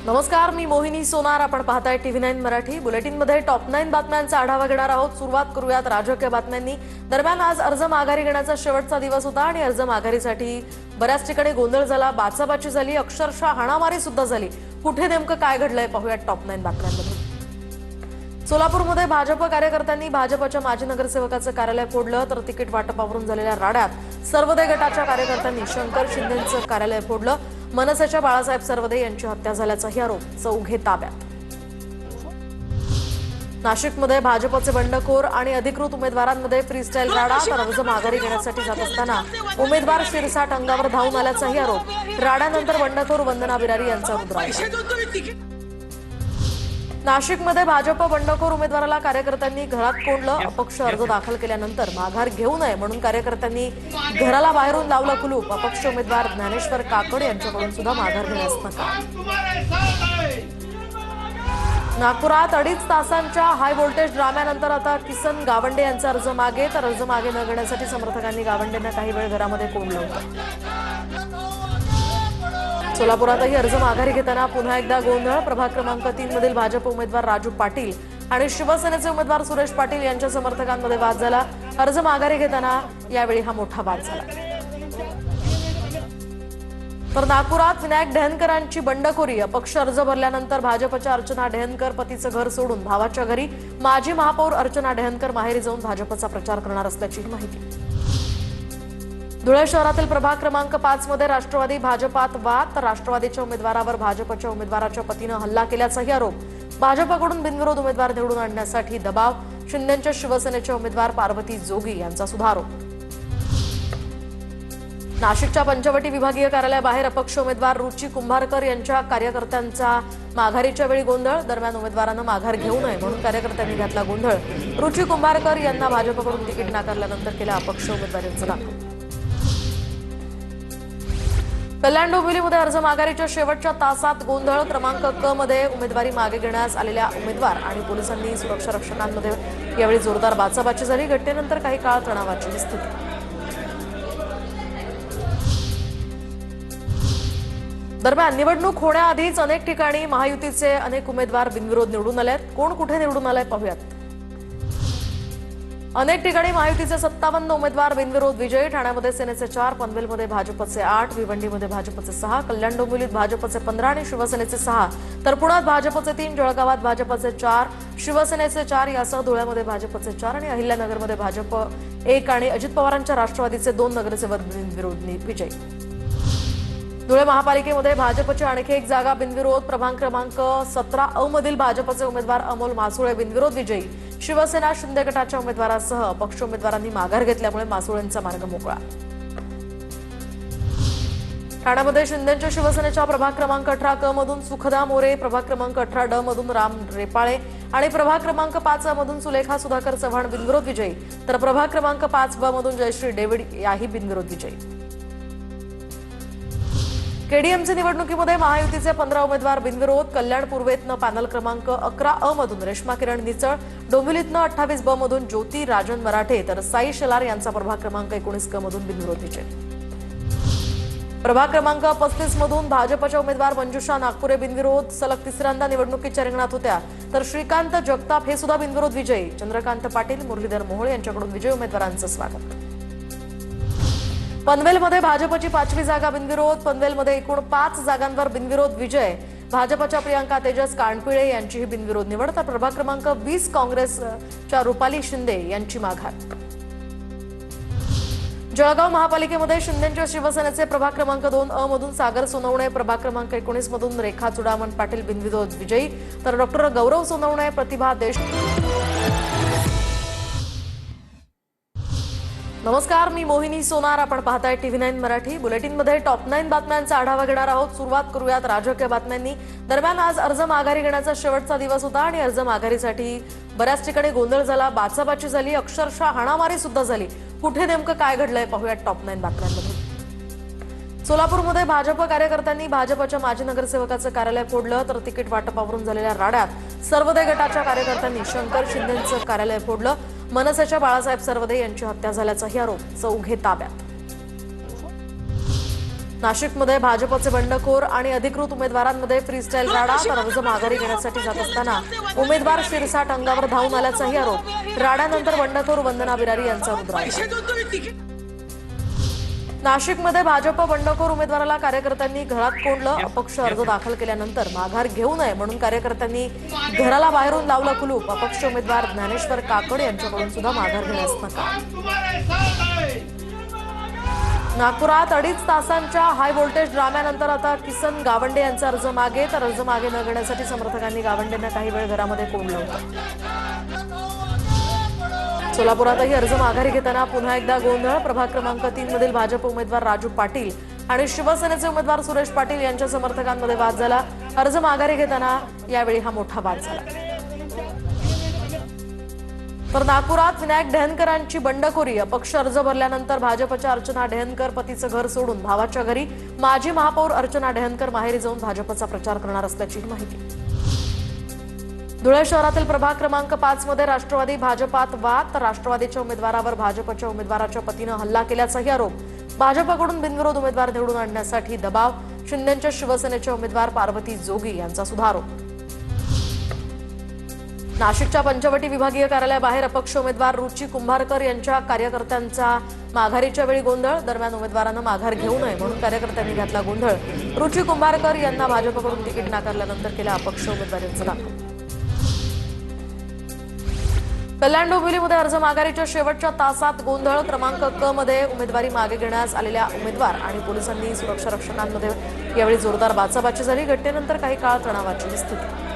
नमस्कार, मी मोहिनी सोनार. आपण पाहताय TV9 मराठी. बुलेटिनमध्ये टॉप 9 बातम्यांचा आढावा घेणार आहोत. सुरुवात करूयात राजकीय बातम्यांनी. दरम्यान आज अर्ज माघारी घेण्याचा शेवटचा दिवस होता आणि अर्ज माघारीसाठी बऱ्याच ठिकाणी गोंधळ झाला, बाचाबाची झाली, अक्षरशः हाणामारी सुद्धा झाली. कुठे नेमकं काय घडलंय पाहूयात टॉप 9 बातम्यांमध्ये. सोलापूरमध्ये भाजप कार्यकर्त्यांनी भाजपच्या माजी नगरसेवकाचं कार्यालय फोडलं, तर तिकीट वाटपावरून झालेल्या राड्यात सर्वदे गटाच्या कार्यकर्त्यांनी शंकर शिंदेंचं कार्यालय फोडलं. मनसेच्या बाळासाहेब सर्वदे यांची हत्या झाल्याचाही आरोप. चौघे ताब्यात. नाशिकमध्ये भाजपचे बंडखोर आणि अधिकृत उमेदवारांमध्ये फ्रीस्टाईल राडा, तर अर्ज माघारी घेण्यासाठी जात असताना उमेदवार शिरसाट अंगावर धावून आल्याचाही आरोप. राड्यानंतर बंडखोर वंदना बिरारी यांचा रुद्रावतार. नाशिकमध्ये भाजप बंडखोर उमेदवाराला कार्यकर्त्यांनी घरात कोंडलं. अपक्ष अर्ज दाखल केल्यानंतर माघार घेऊ नये म्हणून कार्यकर्त्यांनी घराला बाहेरून लावलं कुलूप. अपक्ष उमेदवार ज्ञानेश्वर काकड यांच्याकडून सुद्धा माघार घेण्यास नकार. नागपुरात 2.5 तासांच्या हाय व्होल्टेज ड्राम्यानंतर आता किसन गावंडे यांचा अर्ज मागे, तर अर्ज मागे न घेण्यासाठी समर्थकांनी गावंडेंना काही वेळ घरामध्ये कोंडलं होतं. सोलापुरातही अर्ज माघारी घेताना पुन्हा एकदा गोंधळ. प्रभाग क्रमांक 3 मधील भाजप उमेदवार राजू पाटील आणि शिवसेनेचे उमेदवार सुरेश पाटील यांच्या समर्थकांमध्ये वाद झाला. अर्ज माघारी घेताना यावेळी हा मोठा वाद झाला. तर नागपुरात विनायक ढेहनकरांची बंडखोरी. अपक्ष अर्ज भरल्यानंतर भाजपच्या अर्चना ढेहनकर पतीचं घर सोडून भावाच्या घरी. माजी महापौर अर्चना ढेहनकर माहेरी जाऊन भाजपचा प्रचार करणार असल्याची माहिती. धुळे शहरातील प्रभाग क्रमांक 5 मध्ये राष्ट्रवादी भाजपात वाद, तर राष्ट्रवादीच्या उमेदवारावर भाजपच्या उमेदवाराच्या पतीनं हल्ला केल्याचाही आरोप. भाजपकडून बिनविरोध उमेदवार निवडून आणण्यासाठी दबाव. शिंदेच्या शिवसेनेच्या उमेदवार पार्वती जोगी यांचा सुद्धा आरोप. नाशिकच्या पंचवटी विभागीय कार्यालयाबाहेर अपक्ष उमेदवार रुची कुंभारकर यांच्या कार्यकर्त्यांचा माघारीच्या वेळी गोंधळ. दरम्यान उमेदवारांना माघार घेऊ नये म्हणून कार्यकर्त्यांनी घातला गोंधळ. रुची कुंभारकर यांना भाजपकडून तिकीट नाकारल्यानंतर केला अपक्ष उमेदवारांचा दाखल. कल्याण डोंबिवलीमध्ये अर्ज माघारीच्या शेवटच्या तासात गोंधळ. क्रमांक क मध्ये उमेदवारी मागे घेण्यास आलेल्या उमेदवार आणि पोलिसांनी सुरक्षा रक्षकांमध्ये यावेळी जोरदार बाचाबाची झाली. घटनेनंतर काही काळ तणावाची स्थिती. दरम्यान निवडणूक होण्याआधीच अनेक ठिकाणी महायुतीचे अनेक उमेदवार बिनविरोध निवडून आलेत. कोण कुठे निवडून आलाय पाहूयात. अनेक ठिकाणी महायुतीचे 57 उमेदवार बिनविरोध विजयी. ठाण्यामध्ये सेनेचे 4, पनवेलमध्ये भाजपचे 8, भिवंडीमध्ये भाजपचे 6, कल्याण डोंबिवलीत भाजपचे 15 आणि शिवसेनेचे 6, तर पुण्यात भाजपचे 3, जळगावात भाजपचे 4, शिवसेनेचे 4 यासह धुळ्यामध्ये भाजपचे 4 आणि अहिल्यानगरमध्ये भाजप 1 आणि अजित पवारांच्या राष्ट्रवादीचे 2 नगरसेवक बिनविरोध विजयी. धुळे महापालिकेमध्ये भाजपची आणखी एक जागा बिनविरोध. प्रभाग क्रमांक 17 अ मधील भाजपचे उमेदवार अमोल मासुळे बिनविरोध विजयी. शिवसेना शिंदे गटाच्या उमेदवारासह अपक्ष उमेदवारांनी माघार घेतल्यामुळे मासुळेंचा मार्ग मोकळा. ठाण्यामध्ये शिंदेच्या शिवसेनेच्या प्रभाग क्रमांक 18 क मधून सुखदा मोरे, प्रभाग क्रमांक 18 ड मधून राम रेपाळे आणि प्रभाग क्रमांक 5 अ मधून सुलेखा सुधाकर चव्हाण बिनविरोध विजयी, तर प्रभाग क्रमांक 5 ब मधून जयश्री डेव्हिड याही बिनविरोध विजयी. केडीएमसी निवडणुकीमध्ये महायुतीचे 15 उमेदवार बिनविरोध. कल्याण पूर्वेतनं पॅनल क्रमांक 11 अ मधून रेश्मा किरण निचळ, डोंबिवलीतनं 28 ब मधून ज्योती राजन मराठे, तर साई शेलार यांचा प्रभाग क्रमांक 19 क मधून बिनविरोध विजय. प्रभाग क्रमांक 35 मधून भाजपच्या उमेदवार मंजुषा नागपुरे बिनविरोध. सलग तिसऱ्यांदा निवडणुकीच्या रिंगणात होत्या, तर श्रीकांत जगताप हे सुद्धा बिनविरोध विजयी. चंद्रकांत पाटील, मुरलीधर मोहोळ यांच्याकडून विजय उमेदवारांचं स्वागत. पनवेलमध्ये भाजपची 5वी जागा बिनविरोध. पनवेलमध्ये एकूण 5 जागांवर बिनविरोध विजय. भाजपच्या प्रियांका तेजस कानपिळे यांचीही बिनविरोध निवड, तर प्रभाग क्रमांक 20 काँग्रेसच्या रुपाली शिंदे यांची माघार. जळगाव महापालिकेमध्ये शिंदेच्या शिवसेनेचे प्रभाग क्रमांक 2 अ मधून सागर सोनवणे, प्रभाग क्रमांक 19 मधून रेखा चुडामण पाटील बिनविरोध विजयी, तर डॉक्टर गौरव सोनवणे, प्रतिभा देशमुख. नमस्कार, मी मोहिनी सोनार. आपण पाहताय TV9 मराठी. बुलेटिनमध्ये टॉप 9 बातम्यांचा आढावा घेणार आहोत. सुरुवात करूयात राजकीय बातम्यांनी. दरम्यान आज अर्ज माघारी घेण्याचा शेवटचा दिवस होता आणि अर्ज माघारीसाठी बऱ्याच ठिकाणी गोंधळ झाला, बाचाबाची झाली, अक्षरशः हाणामारी सुद्धा झाली. कुठे नेमकं काय घडलंय पाहूयात टॉप 9 बातम्यांमध्ये. सोलापूरमध्ये भाजप कार्यकर्त्यांनी भाजपच्या माजी नगरसेवकाचं कार्यालय फोडलं, तर तिकीट वाटपावरून झालेल्या राड्यात सर्वदे गटाच्या कार्यकर्त्यांनी शंकर शिंदेंचं कार्यालय फोडलं. मनसेच्या बाळासाहेब सर्वदे यांची हत्या झाल्याचाही आरोप. चौघे ताब्यात. नाशिकमध्ये भाजपचे बंडखोर आणि अधिकृत उमेदवारांमध्ये फ्रीस्टाईल राडा, तर अर्ज माघारी घेण्यासाठी जात असताना उमेदवार शिरसाट अंगावर धावून आल्याचाही आरोप. राड्यानंतर बंडखोर वंदना बिरारी यांचा रुद्रावतार. नाशिकमध्ये भाजप बंडखोर उमेदवाराला कार्यकर्त्यांनी घरात कोंडलं. अपक्ष अर्ज दाखल केल्यानंतर माघार घेऊ नये म्हणून कार्यकर्त्यांनी घराला बाहेरून लावलं कुलूप. अपक्ष उमेदवार ज्ञानेश्वर काकड यांच्याकडून सुद्धा माघार घेण्यास नकार. नागपुरात 2.5 तासांच्या हाय व्होल्टेज ड्राम्यानंतर आता किसन गावंडे यांचा अर्ज मागे, तर अर्ज मागे न घेण्यासाठी समर्थकांनी गावंडेंना काही वेळ घरामध्ये कोंडलं होतं. सोलापुरातही अर्ज माघारी घेताना पुन्हा एकदा गोंधळ. प्रभाग क्रमांक 3 मधील भाजप उमेदवार राजू पाटील आणि शिवसेनेचे उमेदवार सुरेश पाटील यांच्या समर्थकांमध्ये वाद झाला. अर्ज माघारी घेताना यावेळी हा मोठा वाद झाला. तर नागपुरात विनायक ढेहनकरांची बंडखोरी. अपक्ष अर्ज भरल्यानंतर भाजपच्या अर्चना ढेहनकर पतीचं घर सोडून भावाच्या घरी. माजी महापौर अर्चना ढेहनकर माहेरी जाऊन भाजपचा प्रचार करणार असल्याची माहिती. धुळे शहरातील प्रभाग क्रमांक 5 मध्ये राष्ट्रवादी भाजपात वाद, तर राष्ट्रवादीच्या उमेदवारावर भाजपच्या उमेदवाराच्या पतीनं हल्ला केल्याचाही आरोप. भाजपकडून बिनविरोध उमेदवार निवडून आणण्यासाठी दबाव. शिंदेच्या शिवसेनेच्या उमेदवार पार्वती जोगी यांचा सुद्धा आरोप. नाशिकच्या पंचवटी विभागीय कार्यालयाबाहेर अपक्ष उमेदवार रुची कुंभारकर यांच्या कार्यकर्त्यांचा माघारीच्या वेळी गोंधळ. दरम्यान उमेदवारांना माघार घेऊ नये म्हणून कार्यकर्त्यांनी घातला गोंधळ. रुची कुंभारकर यांना भाजपकडून तिकीट नाकारल्यानंतर केला अपक्ष उमेदवारांचा दाखल. कल्याण डोंबिवलीमध्ये अर्ज माघारीच्या शेवटच्या तासात गोंधळ. क्रमांक क मध्ये उमेदवारी मागे घेण्यास आलेल्या उमेदवार आणि पोलिसांनी सुरक्षा रक्षकांमध्ये यावेळी जोरदार बाचाबाची झाली. घटनेनंतर काही काळ तणावाची स्थिती.